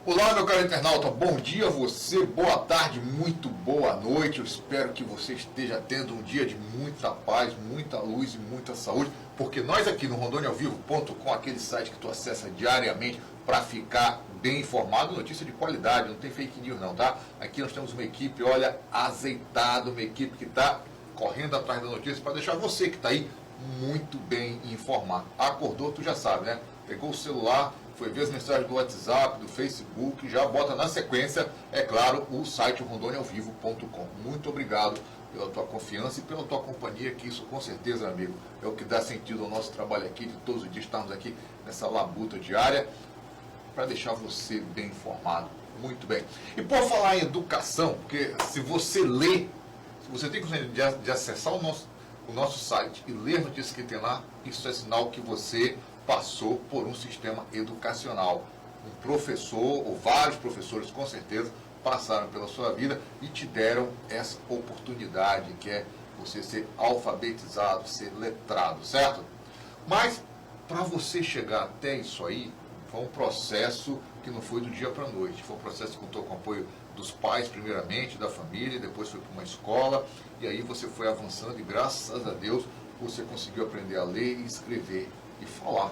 Olá, meu caro internauta, bom dia a você, boa tarde, muito boa noite. Eu espero que você esteja tendo um dia de muita paz, muita luz e muita saúde, porque nós aqui no rondonialvivo.com, aquele site que tu acessa diariamente para ficar bem informado, notícia de qualidade, não tem fake news não, tá? Aqui nós temos uma equipe, olha, azeitada, uma equipe que está correndo atrás da notícia para deixar você que está aí muito bem informado. Acordou, tu já sabe, né? Pegou o celular, foi ver as mensagens do WhatsApp, do Facebook, já bota na sequência, é claro, o site rondonialvivo.com. Muito obrigado pela tua confiança e pela tua companhia, que isso com certeza, amigo, é o que dá sentido ao nosso trabalho aqui, de todos os dias estarmos aqui nessa labuta diária, para deixar você bem informado. Muito bem. E por falar em educação, porque se você lê, se você tem condição de acessar o nosso site e ler as notícias que tem lá, isso é sinal que você passou por um sistema educacional. Um professor, ou vários professores, com certeza, passaram pela sua vida e te deram essa oportunidade, que é você ser alfabetizado, ser letrado, certo? Mas, para você chegar até isso aí, foi um processo que não foi do dia para a noite. Foi um processo que contou com o apoio dos pais, primeiramente, da família, depois foi para uma escola, e aí você foi avançando e, graças a Deus, você conseguiu aprender a ler e escrever e falar.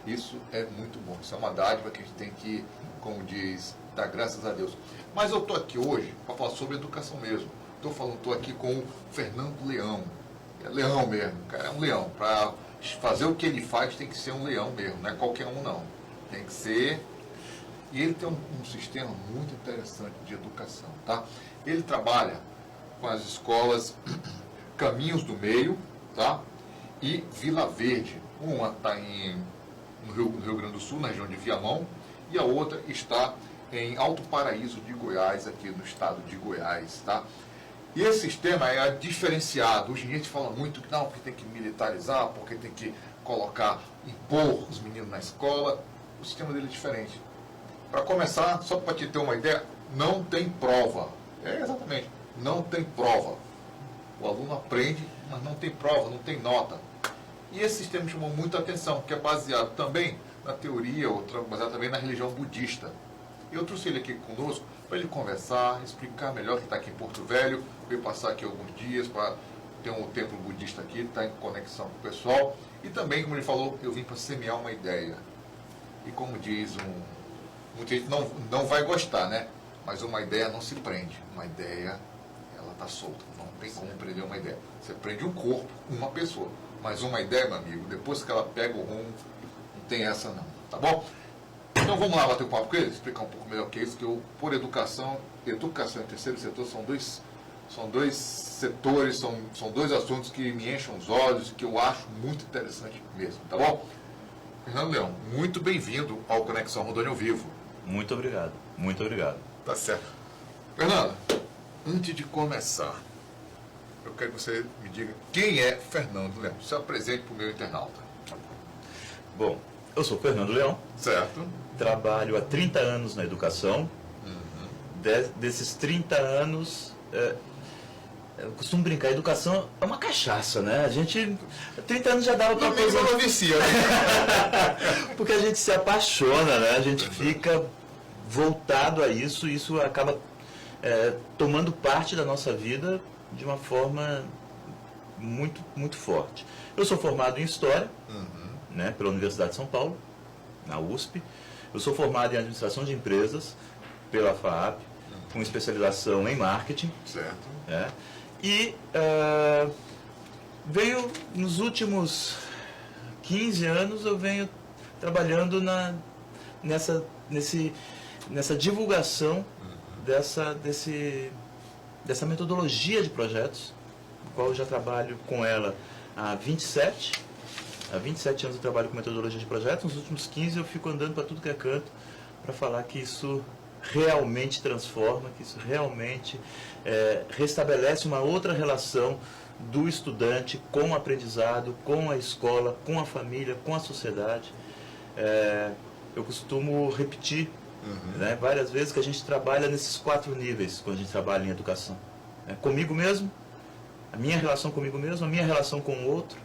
Isso é muito bom. Isso é uma dádiva que a gente tem que, como diz, dar graças a Deus. Mas eu estou aqui hoje para falar sobre educação mesmo. Estou aqui com o Fernando Leão. É leão mesmo, cara. É um leão. Para fazer o que ele faz tem que ser um leão mesmo. Não é qualquer um, não. Tem que ser... E ele tem um sistema muito interessante de educação, tá? Ele trabalha com as escolas Caminhos do Meio, tá? E Vila Verde. Uma está no Rio Grande do Sul, na região de Viamão, e a outra está em Alto Paraíso de Goiás, aqui no estado de Goiás, tá? E esse sistema é diferenciado. Hoje em dia a gente fala muito que não, porque tem que militarizar, porque tem que impor os meninos na escola. O sistema dele é diferente. Para começar, só para te ter uma ideia, não tem prova. Exatamente, não tem prova. O aluno aprende, mas não tem prova, não tem nota. E esse sistema chamou muita atenção, que é baseado também na teoria, baseado também na religião budista. Eu trouxe ele aqui conosco para ele conversar, explicar melhor, que está aqui em Porto Velho, veio passar aqui alguns dias para ter um templo budista aqui, está em conexão com o pessoal. E também, como ele falou, eu vim para semear uma ideia. E como diz muita gente não vai gostar, né? Mas uma ideia não se prende. Uma ideia, ela está solta. Não tem como prender uma ideia. Você prende um corpo, uma pessoa. Mas uma ideia, meu amigo, depois que ela pega o rumo, não tem essa não, tá bom? Então vamos lá bater um papo com ele, explicar um pouco melhor o que é isso, que eu, por educação e terceiro setor são dois setores, são dois assuntos que me enchem os olhos e que eu acho muito interessante mesmo, tá bom? Fernando Leão, muito bem-vindo ao Conexão Rondônia ao Vivo. Muito obrigado, muito obrigado. Tá certo. Fernando, antes de começar, eu quero que você me diga quem é Fernando Leão. Se apresente para o meu internauta. Bom, eu sou Fernando Leão. Certo. Trabalho há 30 anos na educação. Desses 30 anos, eu costumo brincar, a educação é uma cachaça, né? A gente, 30 anos já dava para coisa... Não vicia, né? Porque a gente se apaixona, né? A gente fica voltado a isso e isso acaba tomando parte da nossa vida de uma forma muito, muito forte. Eu sou formado em História, né, pela Universidade de São Paulo, na USP. Eu sou formado em Administração de Empresas, pela FAAP, com especialização em Marketing. Certo. E veio, nos últimos 15 anos, eu venho trabalhando nessa divulgação dessa metodologia de projetos, no qual eu já trabalho com ela há 27 anos eu trabalho com metodologia de projetos. Nos últimos 15 eu fico andando para tudo que é canto para falar que isso realmente transforma, que isso realmente restabelece uma outra relação do estudante com o aprendizado, com a escola, com a família, com a sociedade. Eu costumo repetir né, várias vezes que a gente trabalha nesses 4 níveis quando a gente trabalha em educação. Comigo mesmo, a minha relação comigo mesmo, a minha relação com o outro,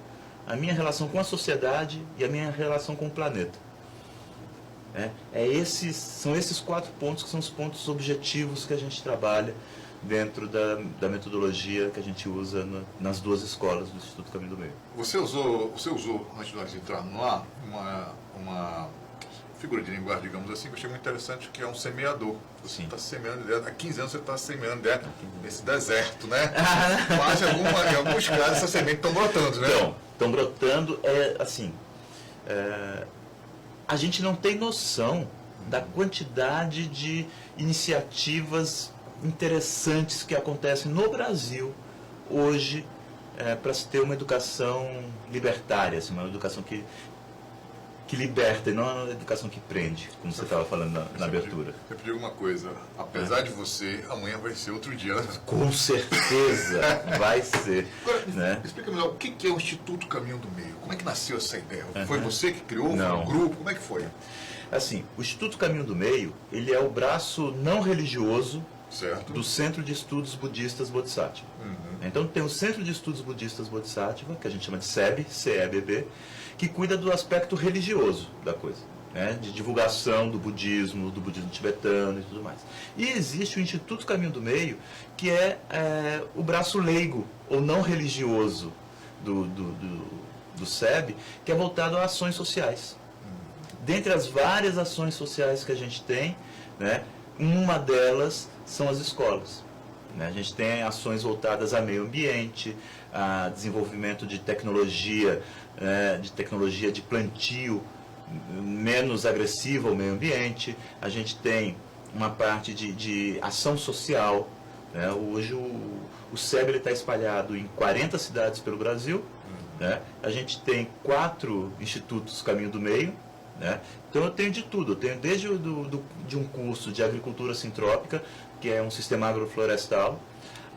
a minha relação com a sociedade e a minha relação com o planeta. São esses 4 pontos que são os pontos objetivos que a gente trabalha dentro da metodologia que a gente usa nas 2 escolas do Instituto Caminho do Meio. Você usou, antes de nós entrarmos no ar, uma figura de linguagem, digamos assim, que eu achei muito interessante, que é um semeador. Você está semeando, há 15 anos você está semeando nesse deserto, né? Mas em alguns casos essas sementes estão brotando, né? Estão brotando, a gente não tem noção da quantidade de iniciativas interessantes que acontecem no Brasil hoje para se ter uma educação libertária, assim, uma educação que liberta e não uma educação que prende, como você estava falando na abertura. Eu pedi alguma coisa, apesar de você, amanhã vai ser outro dia, né? Com certeza vai ser. Agora, né? Explica melhor, o que é o Instituto Caminho do Meio? Como é que nasceu essa ideia? Foi você que criou? Não. Foi um grupo? Como é que foi? Assim, o Instituto Caminho do Meio, ele é o braço não religioso Certo. do Centro de Estudos Budistas Bodhisattva. Então tem o Centro de Estudos Budistas Bodhisattva, que a gente chama de CEB, CEBB, que cuida do aspecto religioso da coisa, né? De divulgação do budismo tibetano e tudo mais. E existe o Instituto Caminho do Meio, que é o braço leigo, ou não religioso do CEB, que é voltado a ações sociais. Dentre as várias ações sociais que a gente tem, né, uma delas são as escolas. A gente tem ações voltadas a meio ambiente, a desenvolvimento de tecnologia de plantio menos agressiva ao meio ambiente. A gente tem uma parte de ação social. Né? Hoje o CEB está espalhado em 40 cidades pelo Brasil. Né? A gente tem 4 institutos Caminho do Meio. Né? Então eu tenho de tudo, eu tenho desde de um curso de agricultura sintrópica, que é um sistema agroflorestal,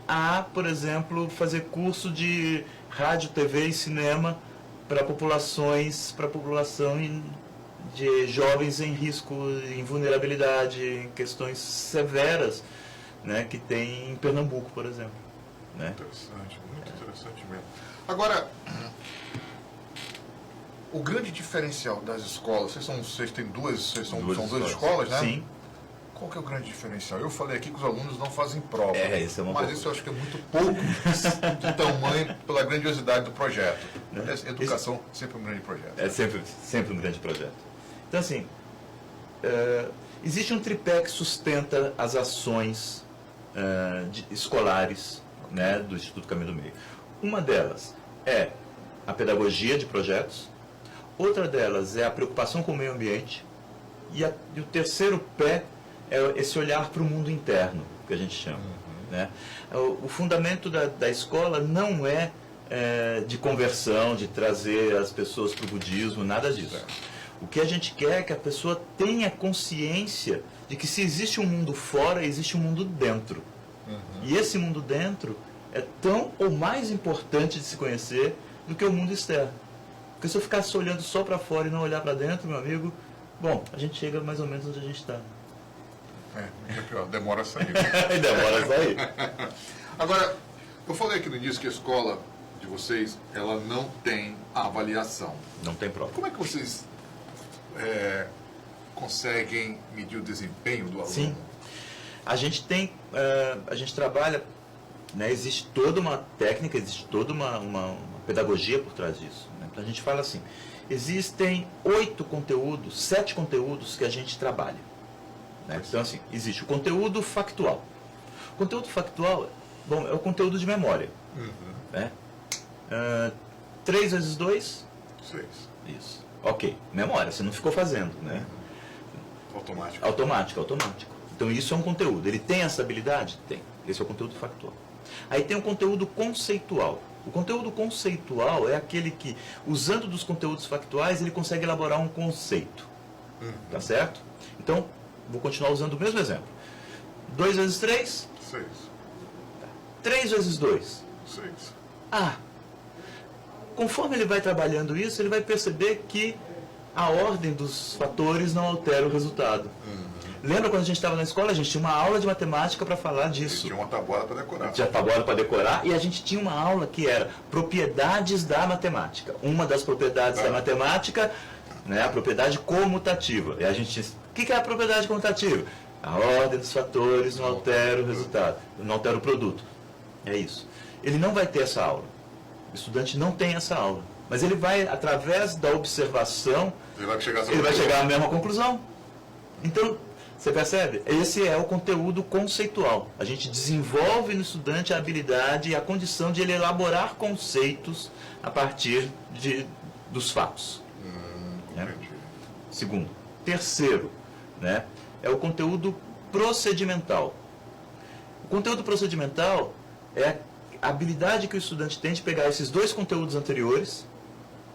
a, por exemplo, fazer curso de rádio, TV e cinema para população de jovens em risco, em vulnerabilidade, em questões severas, né, que tem em Pernambuco, por exemplo. Né? Interessante, muito interessante mesmo. Agora, o grande diferencial das escolas, vocês têm duas escolas, né? Sim. Qual que é o grande diferencial? Eu falei aqui que os alunos não fazem prova, isso é uma mas isso eu acho que é muito pouco de tamanho pela grandiosidade do projeto. Educação sempre um grande projeto. É sempre um grande projeto. Então, assim, existe um tripé que sustenta as ações escolares, né, do Instituto Caminho do Meio. Uma delas é a pedagogia de projetos, outra delas é a preocupação com o meio ambiente, e o terceiro pé é esse olhar para o mundo interno, que a gente chama. Né? O fundamento da escola não é de conversão, de trazer as pessoas para o budismo, nada disso. O que a gente quer é que a pessoa tenha consciência de que se existe um mundo fora, existe um mundo dentro. E esse mundo dentro é tão ou mais importante de se conhecer do que o mundo externo. Porque se eu ficasse olhando só para fora e não olhar para dentro, meu amigo, bom, a gente chega mais ou menos onde a gente está. É pior, demora a sair. Demora a sair. Agora, eu falei aqui no início que a escola de vocês, ela não tem avaliação. Não tem prova. Como é que vocês conseguem medir o desempenho do aluno? Sim. A gente trabalha, né, existe toda uma técnica, existe toda uma pedagogia por trás disso. Né? Então a gente fala assim, existem 7 conteúdos que a gente trabalha. Né? Então, assim, existe o conteúdo factual. O conteúdo factual, é o conteúdo de memória. Né? 3 vezes 2? 6. Isso. Ok, memória, você não ficou fazendo. Né? Automático. Automático. Então, isso é um conteúdo. Ele tem essa habilidade? Tem. Esse é o conteúdo factual. Aí tem o conteúdo conceitual. O conteúdo conceitual é aquele que, usando dos conteúdos factuais, ele consegue elaborar um conceito. Tá certo? Então, vou continuar usando o mesmo exemplo. 2 vezes 3? 6. 3 vezes 2? 6. Conforme ele vai trabalhando isso, ele vai perceber que a ordem dos fatores não altera o resultado. Lembra quando a gente estava na escola, a gente tinha uma aula de matemática para falar disso. Tinha uma tabuada para decorar. Tinha tabuada para decorar, e a gente tinha uma aula que era propriedades da matemática. Uma das propriedades da matemática, né, a propriedade comutativa. E a gente tinha... O que é a propriedade comutativa? A ordem dos fatores não altera o resultado, não altera o produto. É isso. Ele não vai ter essa aula. O estudante não tem essa aula. Mas ele vai, através da observação, ele vai chegar à mesma conclusão. Então, você percebe? Esse é o conteúdo conceitual. A gente desenvolve no estudante a habilidade e a condição de ele elaborar conceitos a partir dos fatos. Né? Segundo. Terceiro, né, é o conteúdo procedimental. O conteúdo procedimental é a habilidade que o estudante tem de pegar esses dois conteúdos anteriores,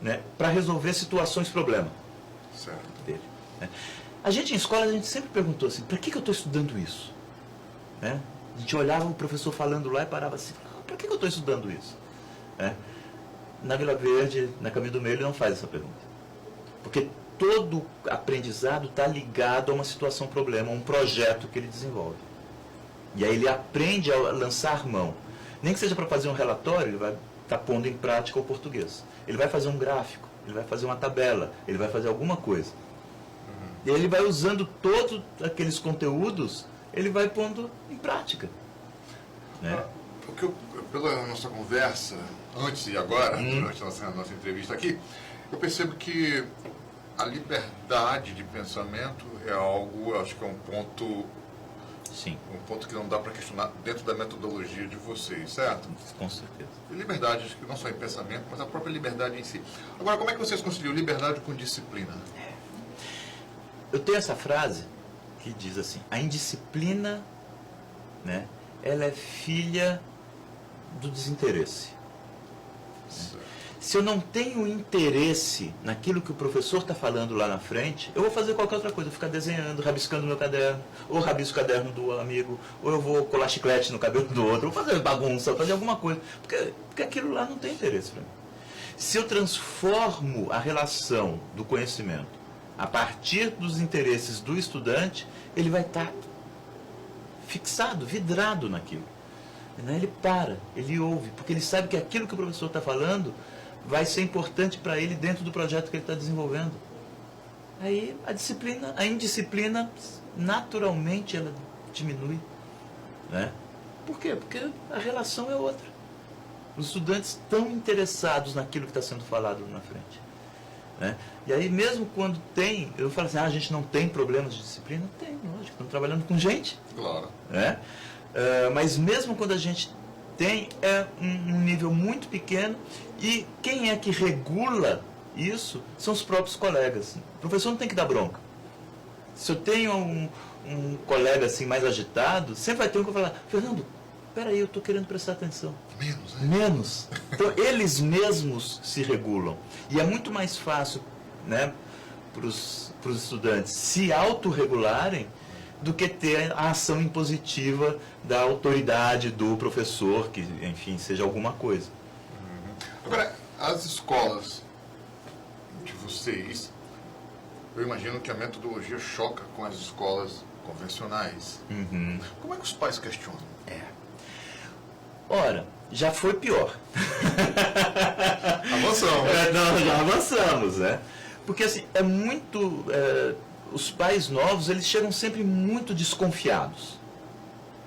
né, para resolver situações-problema dele. Né? A gente em escola, a gente sempre perguntou assim, para que eu estou estudando isso? Né? A gente olhava o professor falando lá e parava assim, para que eu estou estudando isso? Né? Na Vila Verde, na Caminho do Meio, ele não faz essa pergunta. Porque todo aprendizado está ligado a uma situação-problema, a um projeto que ele desenvolve. E aí ele aprende a lançar mão. Nem que seja para fazer um relatório, ele vai estar pondo em prática o português. Ele vai fazer um gráfico, ele vai fazer uma tabela, ele vai fazer alguma coisa. E ele vai usando todos aqueles conteúdos, ele vai pondo em prática. Né? Porque pela nossa conversa, antes e agora, durante a nossa entrevista aqui, eu percebo que a liberdade de pensamento é algo, acho que é um ponto... Sim. Um ponto que não dá para questionar dentro da metodologia de vocês, certo? Com certeza. Liberdade, acho que não só em pensamento, mas a própria liberdade em si. Agora, como é que vocês conciliam liberdade com disciplina? Eu tenho essa frase que diz assim, a indisciplina, né, ela é filha do desinteresse. Se eu não tenho interesse naquilo que o professor está falando lá na frente, eu vou fazer qualquer outra coisa, ficar desenhando, rabiscando meu caderno, ou rabisco o caderno do amigo, ou eu vou colar chiclete no cabelo do outro, ou fazer bagunça, ou fazer alguma coisa, porque aquilo lá não tem interesse para mim. Se eu transformo a relação do conhecimento a partir dos interesses do estudante, ele vai estar fixado, vidrado naquilo. Ele para, ele ouve, porque ele sabe que aquilo que o professor está falando vai ser importante para ele dentro do projeto que ele está desenvolvendo. Aí a indisciplina, naturalmente, ela diminui. Né? Por quê? Porque a relação é outra. Os estudantes estão interessados naquilo que está sendo falado na frente. Né? E aí, mesmo quando tem, eu falo assim, a gente não tem problemas de disciplina? Tem, lógico, estamos trabalhando com gente. Claro. Né? Mas mesmo quando a gente tem, é um nível muito pequeno, e quem é que regula isso são os próprios colegas. O professor não tem que dar bronca. Se eu tenho um colega assim mais agitado, sempre vai ter um que vai falar, Fernando, peraí, eu estou querendo prestar atenção. Menos, né? Menos. Então, eles mesmos se regulam. E é muito mais fácil, né, para os estudantes se autorregularem do que ter a ação impositiva da autoridade do professor, que, enfim, seja alguma coisa. Agora, as escolas de vocês, eu imagino que a metodologia choca com as escolas convencionais. Como é que os pais questionam? Ora, já foi pior. Avançamos. Não, já avançamos, né? Porque, assim, é muito... os pais novos, eles chegam sempre muito desconfiados.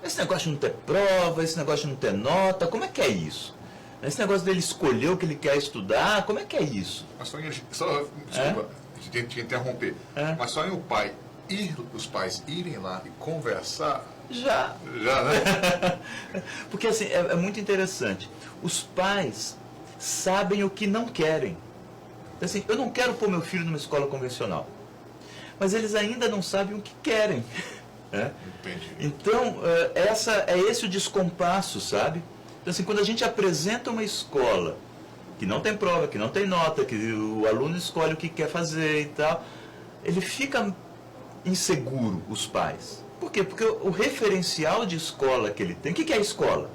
Esse negócio de não ter prova, esse negócio de não ter nota, como é que é isso? Esse negócio dele escolher o que ele quer estudar, como é que é isso? Mas desculpa, tem que interromper. Mas só em os pais irem lá e conversar... Já, né? Porque, assim, é muito interessante. Os pais sabem o que não querem. Assim, eu não quero pôr meu filho numa escola convencional. Mas eles ainda não sabem o que querem. Entendi. Então, é esse o descompasso, sabe? Então, assim, quando a gente apresenta uma escola que não tem prova, que não tem nota, que o aluno escolhe o que quer fazer e tal, ele fica inseguro, os pais. Por quê? Porque o referencial de escola que ele tem... O que é a escola?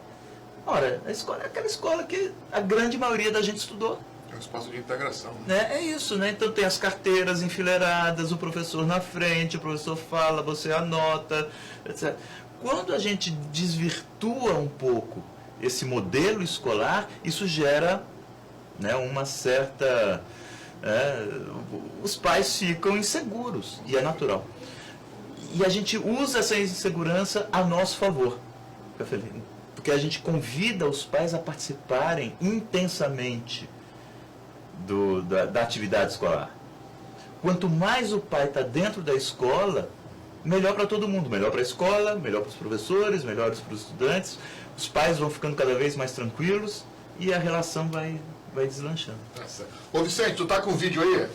Ora, a escola é aquela escola que a grande maioria da gente estudou. Tem um espaço de integração. Né? É isso, né? Então tem as carteiras enfileiradas, o professor na frente, o professor fala, você anota, etc. Quando a gente desvirtua um pouco esse modelo escolar, isso gera, né, uma certa... os pais ficam inseguros, e é natural. E a gente usa essa insegurança a nosso favor, porque a gente convida os pais a participarem intensamente da atividade escolar. Quanto mais o pai está dentro da escola, melhor para todo mundo, melhor para a escola, melhor para os professores, melhor para os estudantes, os pais vão ficando cada vez mais tranquilos e a relação vai deslanchando. Tá certo. Ô Vicente, tu tá com o vídeo aí?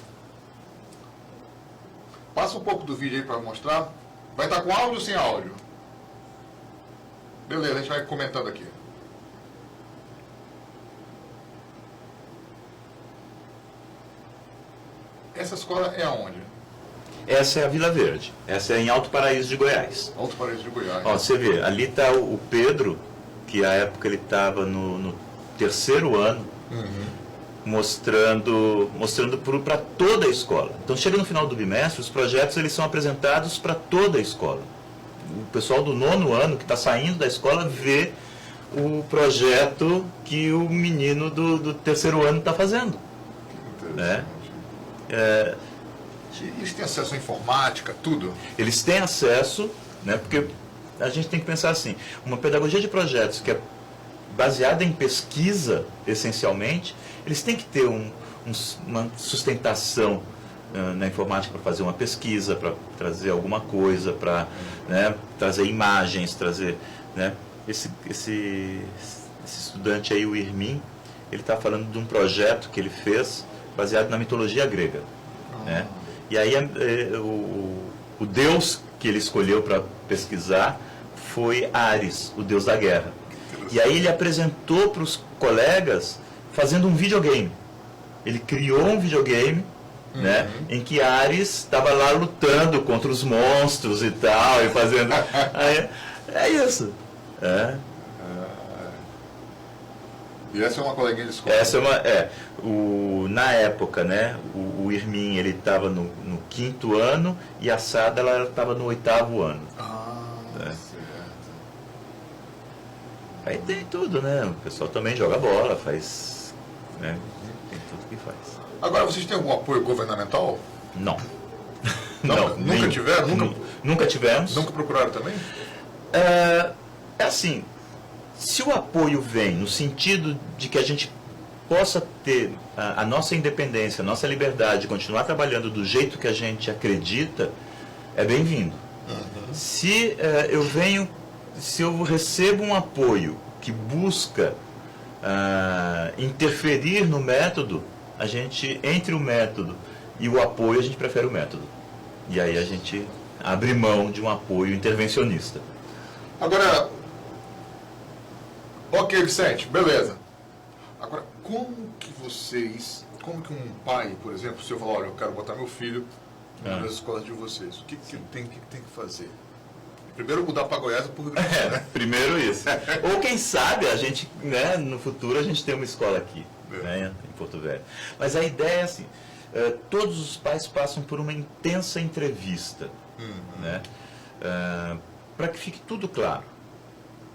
Passa um pouco do vídeo aí para mostrar. Vai estar com áudio ou sem áudio? Beleza, a gente vai comentando aqui. Essa escola é aonde? Essa é a Vila Verde. Essa é em Alto Paraíso de Goiás. Alto Paraíso de Goiás. Ó, você vê, ali está o Pedro, que à época ele estava no terceiro ano, mostrando para toda a escola. Então chega no final do bimestre, os projetos eles são apresentados para toda a escola. O pessoal do nono ano, que está saindo da escola, vê o projeto que o menino do terceiro ano está fazendo. Né? Eles têm acesso à informática, tudo? Eles têm acesso, né, porque a gente tem que pensar assim, uma pedagogia de projetos que é baseada em pesquisa, essencialmente, eles têm que ter uma sustentação na informática para fazer uma pesquisa, para trazer alguma coisa, para, né, trazer imagens, trazer... Né, esse estudante aí, o Irmin, ele está falando de um projeto que ele fez baseado na mitologia grega. Né? E aí o deus que ele escolheu para pesquisar foi Ares, o deus da guerra. E aí ele apresentou para os colegas fazendo um videogame. Ele criou um videogame, né, em que Ares estava lá lutando contra os monstros e tal, e fazendo... é isso. E essa é uma coleguinha de escola? Essa é uma... na época, né, o Irmin ele estava no quinto ano e a Sada ela estava no oitavo ano. Certo. Aí tem tudo, né? O pessoal também joga bola, faz... Né? Tem tudo que faz. Agora, vocês têm algum apoio governamental? Não. Não, nunca tiveram? Nunca tivemos. Nunca procuraram também? É assim, se o apoio vem no sentido de que a gente possa ter a nossa independência, a nossa liberdade, continuar trabalhando do jeito que a gente acredita, é bem-vindo. Se eu recebo um apoio que busca interferir no método, a gente, entre o método e o apoio, a gente prefere o método. E aí a gente abre mão de um apoio intervencionista. Agora, ok, Vicente, beleza. Agora, como que um pai, por exemplo, se eu falar, olha, eu quero botar meu filho numa das escolas de vocês, o que tem que fazer? Primeiro mudar para Goiás ou para o Rio Grande do Sul, né? Primeiro isso. Ou quem sabe a gente, né, no futuro a gente tem uma escola aqui, né, em Porto Velho. Mas a ideia é assim, todos os pais passam por uma intensa entrevista, né, para que fique tudo claro,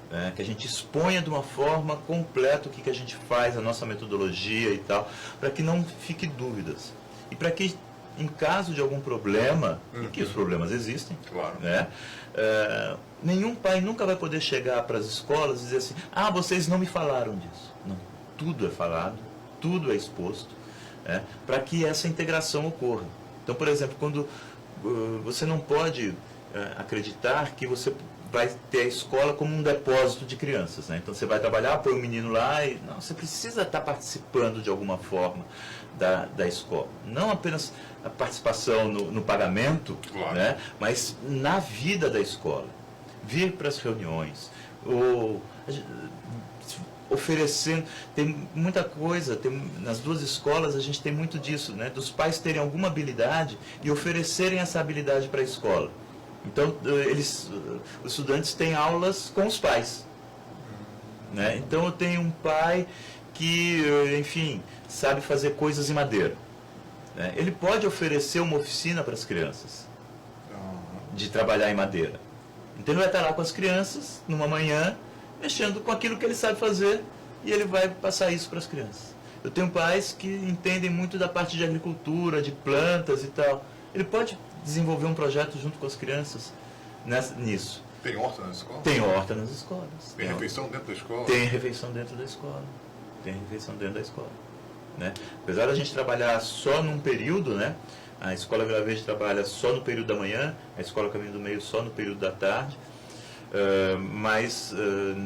né, que a gente exponha de uma forma completa o que a gente faz, a nossa metodologia e tal, para que não fique dúvidas. E para que, em caso de algum problema, e que os problemas existem, claro, né, nenhum pai nunca vai poder chegar para as escolas e dizer assim, vocês não me falaram disso. Não, tudo é falado, tudo é exposto, né, para que essa integração ocorra. Então, por exemplo, quando você não pode acreditar que você vai ter a escola como um depósito de crianças, né? Então você vai trabalhar, põe o menino lá e... Não, você precisa estar participando de alguma forma da escola. Não apenas a participação no pagamento, claro, né? Mas na vida da escola. Vir para as reuniões, ou oferecendo... Tem muita coisa, nas duas escolas a gente tem muito disso, né? Dos pais terem alguma habilidade e oferecerem essa habilidade para a escola. Então, os estudantes têm aulas com os pais. Né? Então, eu tenho um pai que, enfim, sabe fazer coisas em madeira, né? Ele pode oferecer uma oficina para as crianças de trabalhar em madeira. Então ele vai estar lá com as crianças numa manhã, mexendo com aquilo que ele sabe fazer, e ele vai passar isso para as crianças. Eu tenho pais que entendem muito da parte de agricultura, de plantas e tal. Ele pode desenvolver um projeto junto com as crianças nisso. Tem horta na escola? Tem horta nas escolas. Tem refeição dentro da escola? Tem refeição dentro da escola. Tem refeição dentro da escola, né? Apesar da gente trabalhar só num período, né? A Escola Vila Verde trabalha só no período da manhã, a Escola Caminho do Meio só no período da tarde, mas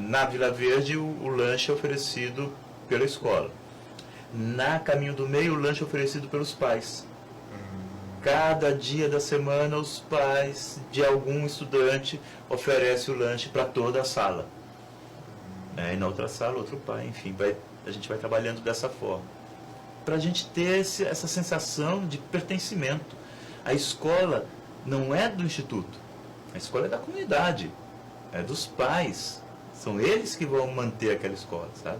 na Vila Verde o lanche é oferecido pela escola. Na Caminho do Meio o lanche é oferecido pelos pais. Cada dia da semana os pais de algum estudante oferecem o lanche para toda a sala. E na outra sala, outro pai, enfim, a gente vai trabalhando dessa forma. Para a gente ter essa sensação de pertencimento. A escola não é do instituto, a escola é da comunidade, é dos pais. São eles que vão manter aquela escola, sabe?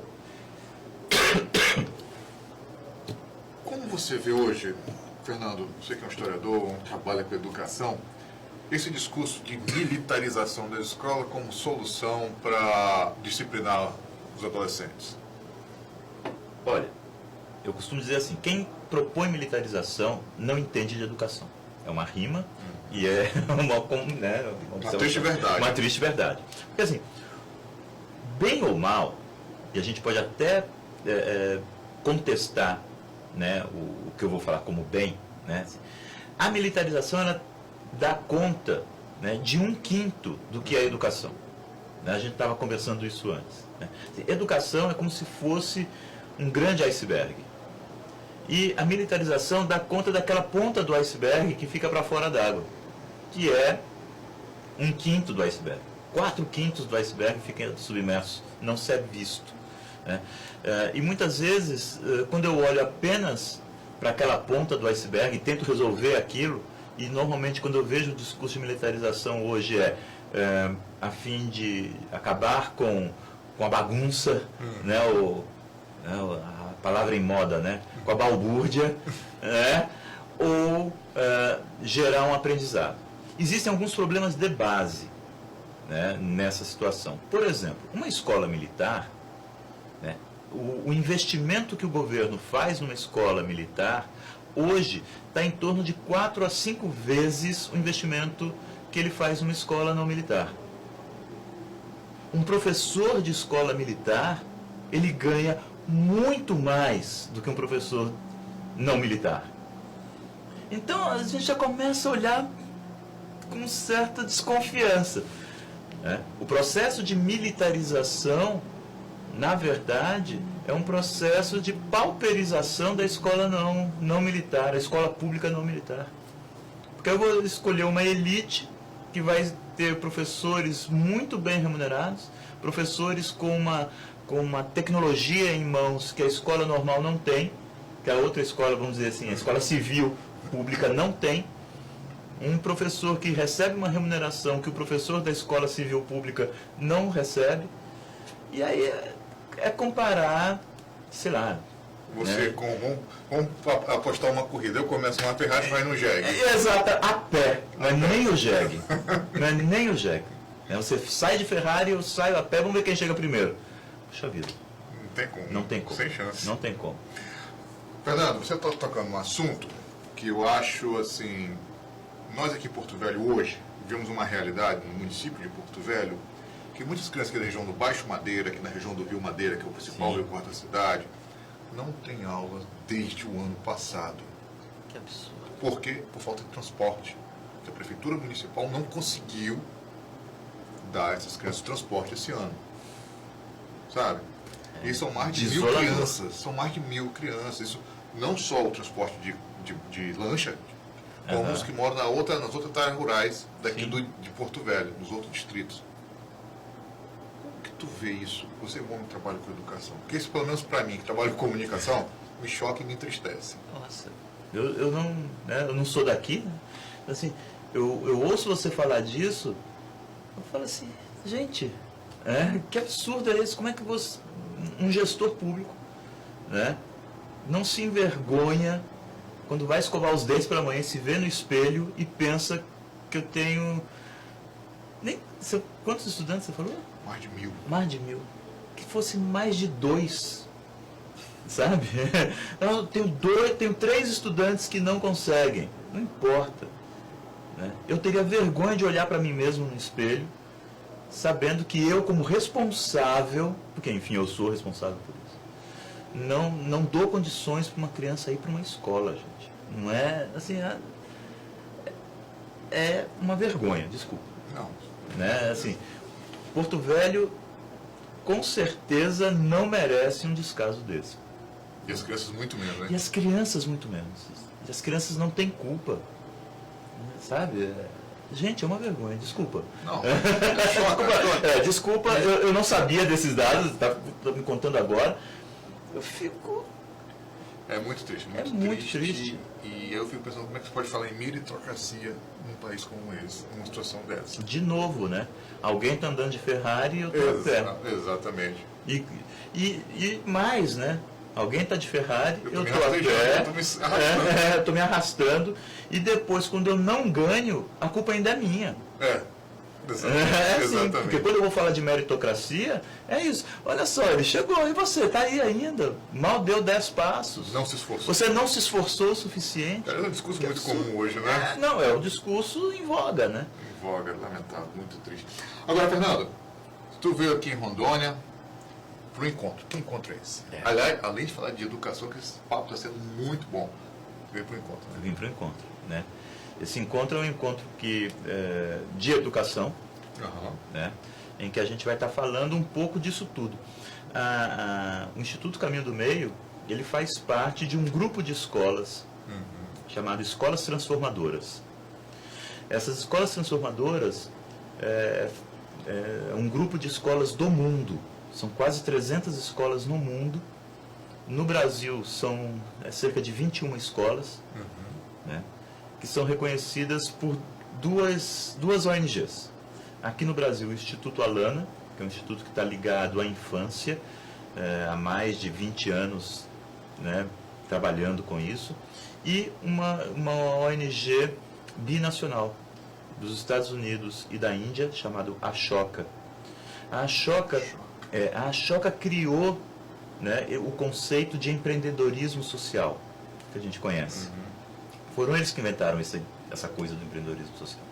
Como você vê hoje, Fernando, você que é um historiador, trabalha com educação, esse discurso de militarização da escola como solução para disciplinar os adolescentes? Olha, eu costumo dizer assim, quem propõe militarização não entende de educação. É uma rima e é uma triste verdade. Uma triste verdade. Porque assim, bem ou mal, e a gente pode até contestar, né, o que eu vou falar como bem, né, assim, a militarização ela dá conta, né, de 1/5 do que é a educação. Né, a gente estava conversando isso antes. Né. Assim, educação é como se fosse um grande iceberg. E a militarização dá conta daquela ponta do iceberg que fica para fora d'água, que é 1/5 do iceberg. 4/5 do iceberg fica submerso, não se é visto. Né? E muitas vezes, quando eu olho apenas para aquela ponta do iceberg e tento resolver aquilo, e normalmente quando eu vejo o discurso de militarização hoje a fim de acabar com a bagunça, né, a palavra em moda, né, com a balbúrdia, né, ou gerar um aprendizado. Existem alguns problemas de base, né, nessa situação. Por exemplo, uma escola militar, né, o investimento que o governo faz numa escola militar, hoje, está em torno de 4 a 5 vezes o investimento que ele faz numa escola não militar. Um professor de escola militar, ele ganha muito mais do que um professor não militar. Então, a gente já começa a olhar com certa desconfiança. Né? O processo de militarização, na verdade, é um processo de pauperização da escola não militar, a escola pública não militar. Porque eu vou escolher uma elite que vai ter professores muito bem remunerados, professores com uma tecnologia em mãos que a escola normal não tem, que a outra escola, vamos dizer assim, a escola civil pública não tem. Um professor que recebe uma remuneração que o professor da escola civil pública não recebe. E aí é comparar, sei lá. Você, né? vamos apostar uma corrida. Eu começo uma Ferrari e vai no jegue. Exato, a pé. Não é nem o jegue. Não é nem o jegue. Você sai de Ferrari, eu saio a pé, vamos ver quem chega primeiro. Puxa vida. Não tem como. Não tem como. Sem chance. Não tem como. Fernando, você está tocando um assunto que eu acho assim. Nós aqui em Porto Velho hoje vivemos uma realidade no município de Porto Velho que muitas crianças aqui da região do Baixo Madeira, aqui na região do Rio Madeira, que é o principal rio quarto da cidade, não tem aula desde o ano passado. Que absurdo. Por quê? Por falta de transporte. A Prefeitura Municipal não conseguiu dar a essas crianças transporte esse ano. Sabe? E são mais de 1.000 crianças. São mais de 1.000 crianças. Isso não só o transporte de lancha, como os que moram nas outras áreas rurais daqui de Porto Velho, nos outros distritos. Como que tu vê isso? Você é bom que trabalha com educação. Porque isso, pelo menos para mim, que trabalho com comunicação, me choca e me entristece. Nossa, eu não sou daqui, né? Assim, eu ouço você falar disso, eu falo assim, gente, que absurdo é esse? Como é que um gestor público né, não se envergonha quando vai escovar os dentes pela manhã, se vê no espelho e pensa que eu tenho... Quantos estudantes você falou? Mais de 1000. Mais de 1000. Que fosse mais de 2. Sabe? Eu tenho 3 estudantes que não conseguem. Não importa. Né? Eu teria vergonha de olhar para mim mesmo no espelho, sabendo que eu, como responsável, porque enfim eu sou responsável por isso, não dou condições para uma criança ir para uma escola, gente. Não é assim, é uma vergonha, desculpa. Não. Né? Assim, Porto Velho com certeza não merece um descaso desse. E as crianças muito menos, né? E as crianças muito menos. E as crianças não têm culpa. Sabe? Gente, é uma vergonha, desculpa. Não, desculpa, eu não sabia desses dados, está me contando agora. Eu fico... É muito triste, muito triste. E eu fico pensando como é que você pode falar em meritocracia num país como esse, numa situação dessa. De novo, né? Alguém está andando de Ferrari e eu estou a pé. Exatamente. E mais, né? Alguém está de Ferrari, eu estou a pé, estou me arrastando, e depois, quando eu não ganho, a culpa ainda é minha. Exatamente. Porque quando eu vou falar de meritocracia, é isso. Olha só, ele chegou, e você está aí ainda. Mal deu 10 passos. Não se esforçou. Você não se esforçou o suficiente. É um discurso muito comum hoje, né? Não, é o discurso em voga, né? Em voga, lamentável, muito triste. Agora, Fernando, tu veio aqui em Rondônia para o encontro. Que encontro é esse? Aliás, além de falar de educação, que esse papo está sendo muito bom. Veio para o encontro. Vim para o encontro, né? Esse encontro é um encontro de educação, né, em que a gente vai estar falando um pouco disso tudo. O Instituto Caminho do Meio, ele faz parte de um grupo de escolas chamado Escolas Transformadoras. Essas escolas transformadoras é um grupo de escolas do mundo. São quase 300 escolas no mundo. No Brasil são cerca de 21 escolas, né, que são reconhecidas por duas ONGs. Aqui no Brasil, o Instituto Alana, que é um instituto que está ligado à infância, há mais de 20 anos, né, trabalhando com isso, e uma ONG binacional dos Estados Unidos e da Índia, chamado Ashoka. A Ashoka criou, né, o conceito de empreendedorismo social, que a gente conhece. Foram eles que inventaram essa coisa do empreendedorismo social.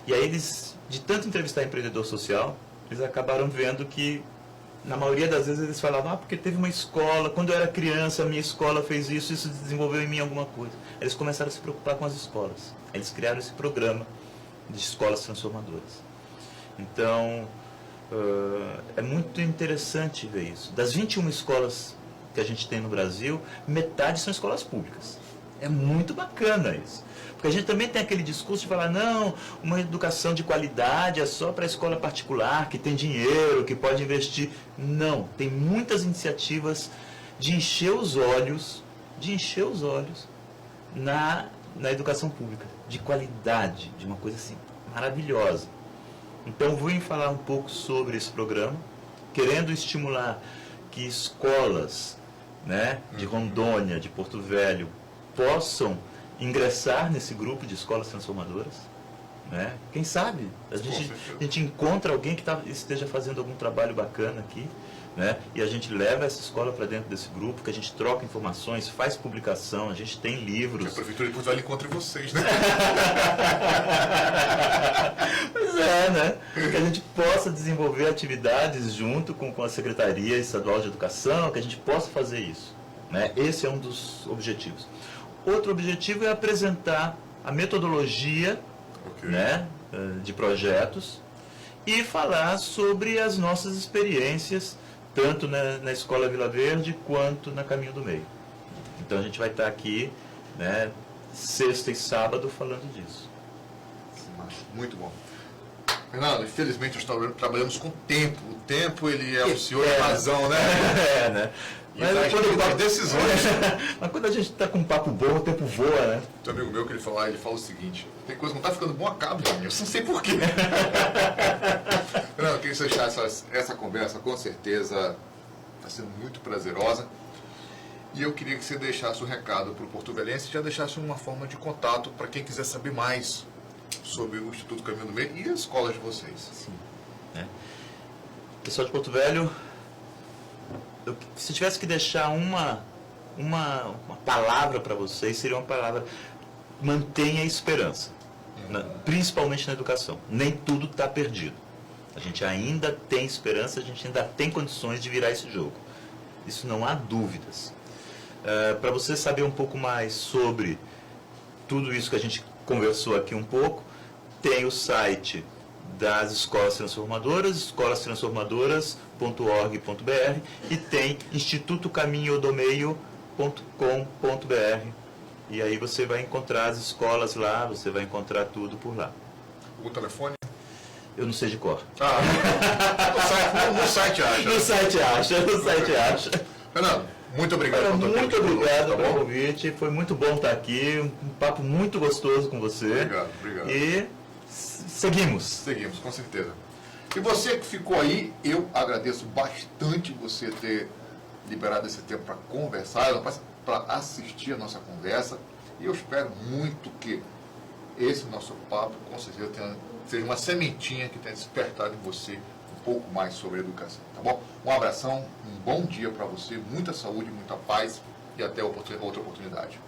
E aí eles, de tanto entrevistar empreendedor social, eles acabaram vendo que, na maioria das vezes, eles falavam, porque teve uma escola, quando eu era criança, a minha escola fez isso desenvolveu em mim alguma coisa. Eles começaram a se preocupar com as escolas. Eles criaram esse programa de escolas transformadoras. Então, é muito interessante ver isso. Das 21 escolas que a gente tem no Brasil, metade são escolas públicas. É muito bacana isso. Porque a gente também tem aquele discurso de falar, não, uma educação de qualidade é só para a escola particular, que tem dinheiro, que pode investir. Não, tem muitas iniciativas de encher os olhos na educação pública, de qualidade, de uma coisa assim, maravilhosa. Então, vou falar um pouco sobre esse programa, querendo estimular que escolas, né, de Rondônia, de Porto Velho, possam ingressar nesse grupo de escolas transformadoras, né? Quem sabe a gente encontra alguém que esteja fazendo algum trabalho bacana aqui, né? E a gente leva essa escola para dentro desse grupo, que a gente troca informações, faz publicação, a gente tem livros. Que a Prefeitura de Porto Velho encontre vocês, né? Pois é, né? Que a gente possa desenvolver atividades junto com a Secretaria Estadual de Educação, que a gente possa fazer isso, né? Esse é um dos objetivos. Outro objetivo é apresentar a metodologia, né, de projetos e falar sobre as nossas experiências, tanto na Escola Vila Verde quanto na Caminho do Meio. Então a gente vai estar aqui, né, sexta e sábado falando disso. Muito bom. Fernando, infelizmente nós trabalhamos com o tempo. O tempo, ele é o senhor da razão, né? Né? Mas quando decisões. Mas quando a gente está com um papo bom, o tempo voa, né? Tem um amigo meu que ele fala o seguinte: tem coisa que não está ficando bom, acaba, eu não sei porquê. Não, eu queria deixar essa conversa, com certeza, está sendo muito prazerosa. E eu queria que você deixasse o recado para o porto-velhense e já deixasse uma forma de contato para quem quiser saber mais sobre o Instituto Caminho do Meio e as escolas de vocês. Sim. Pessoal de Porto Velho, se tivesse que deixar uma palavra para vocês, seria uma palavra: mantenha a esperança, principalmente na educação. Nem tudo está perdido. A gente ainda tem esperança, a gente ainda tem condições de virar esse jogo. Isso não há dúvidas. Para você saber um pouco mais sobre tudo isso que a gente conversou aqui um pouco, tem o site das Escolas Transformadoras, escolastransformadoras.org.br, e tem institutocaminhodomeio.com.br. E aí você vai encontrar as escolas lá, você vai encontrar tudo por lá. O telefone? Eu não sei de cor. No site acha. No site acha. Fernando, muito obrigado. Muito obrigado pelo convite. Foi muito bom estar aqui. Um papo muito gostoso com você. Obrigado. E seguimos. Seguimos, com certeza. E você que ficou aí, eu agradeço bastante você ter liberado esse tempo para conversar, para assistir a nossa conversa. E eu espero muito que esse nosso papo, com certeza, seja uma sementinha que tenha despertado em você um pouco mais sobre a educação, tá bom? Um abração, um bom dia para você, muita saúde, muita paz e até outra oportunidade.